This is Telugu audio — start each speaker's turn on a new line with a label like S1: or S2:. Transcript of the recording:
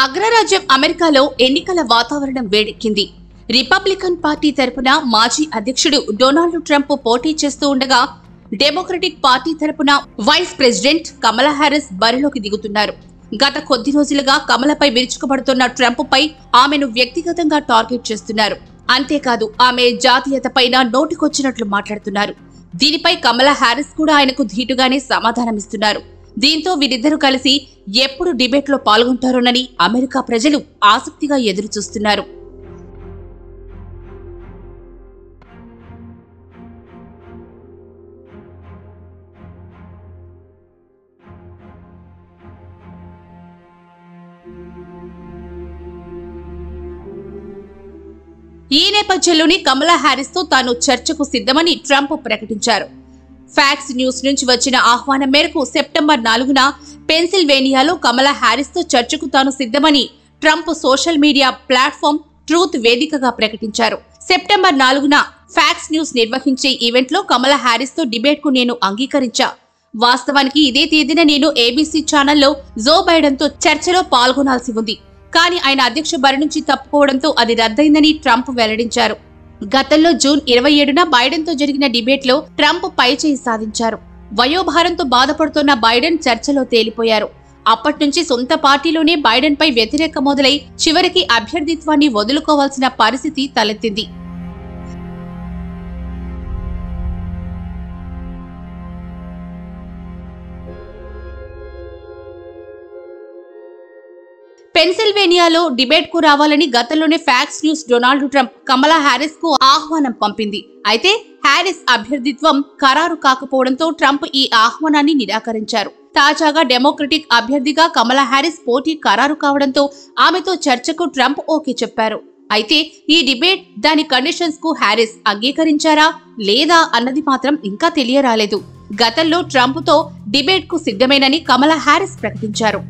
S1: అగ్రరాజ్యం అమెరికాలో ఎన్నికల వాతావరణం వేడెక్కింది. రిపబ్లికన్ పార్టీ తరపున మాజీ అధ్యక్షుడు డొనాల్డ్ ట్రంప్ పోటీ చేస్తూ ఉండగా, డెమోక్రటిక్ పార్టీ తరపున వైస్ ప్రెసిడెంట్ కమలా హ్యారిస్ బరిలోకి దిగుతున్నారు. గత కొద్ది రోజులుగా కమలపై విరుచుకుపడుతున్న ట్రంప్ పై ఆమెను వ్యక్తిగతంగా టార్గెట్ చేస్తున్నారు. అంతేకాదు, ఆమె జాతీయతపైన నోటికొచ్చినట్లు మాట్లాడుతున్నారు. దీనిపై కమలా హ్యారిస్ కూడా ఆయనకు ధీటుగానే సమాధానమిస్తున్నారు. దీంతో వీరిద్దరూ కలిసి ఎప్పుడు డిబేట్లో పాల్గొంటారోనని అమెరికా ప్రజలు ఆసక్తిగా ఎదురుచూస్తున్నారు. ఈ నేపథ్యంలోని కమలా హ్యారిస్ తో తాను చర్చకు సిద్ధమని ట్రంప్ ప్రకటించారు. ఫ్యాక్స్ న్యూస్ నుంచి వచ్చిన ఆహ్వానం మేరకు సెప్టెంబర్ 4న పెన్సిల్వేనియాలో కమలా హ్యారిస్ తో చర్చకు తాను సిద్ధమని Trump social media platform Truth వేదికగా ప్రకటించారు. సెప్టెంబర్ 4న ఫ్యాక్స్ న్యూస్ నిర్వహించే ఈవెంట్ లో కమలా హ్యారిస్ తో డిబేట్ కు నేను అంగీకరించా. వాస్తవానికి ఇదే తేదీన నేను ABC ఛానల్లో జో బైడెన్ తో చర్చలో పాల్గొనాల్సి ఉంది. కానీ ఆయన అధ్యక్ష బరి నుంచి తప్పుకోవడంతో అది రద్దయిందని ట్రంప్ వెల్లడించారు. గతంలో జూన్ 27న బైడెన్ తో జరిగిన డిబేట్ లో ట్రంప్ పైచేయి సాధించారు. వయోభారంతో బాధపడుతున్న బైడెన్ చర్చలో తేలిపోయారు. అప్పటి నుంచి సొంత పార్టీలోనే బైడెన్ పై వ్యతిరేక మొదలై చివరికి అభ్యర్థిత్వాన్ని వదులుకోవాల్సిన పరిస్థితి తలెత్తింది. పెన్సిల్వేనియాలో డిబేట్ కు రావాలని గతంలోనే ఫ్యాక్స్ న్యూస్ డొనాల్డ్ ట్రంప్ కమలా హ్యారిస్ కు ఆహ్వానం పంపింది. అయితే హ్యారిస్ అభ్యర్థిత్వం ఖరారు కాకపోవడంతో ట్రంప్ ఈ ఆహ్వానాన్ని నిరాకరించారు. తాజాగా డెమోక్రటిక్ అభ్యర్థిగా కమలా హ్యారిస్ పోటీ ఖరారు కావడంతో ఆమెతో చర్చకు ట్రంప్ ఓకే చెప్పారు. అయితే ఈ డిబేట్, దాని కండిషన్స్ కు హ్యారిస్ అంగీకరించారా లేదా అన్నది మాత్రం ఇంకా తెలియరాలేదు. గతంలో ట్రంప్ తో డిబేట్ కు సిద్ధమేనని కమలా హ్యారిస్ ప్రకటించారు.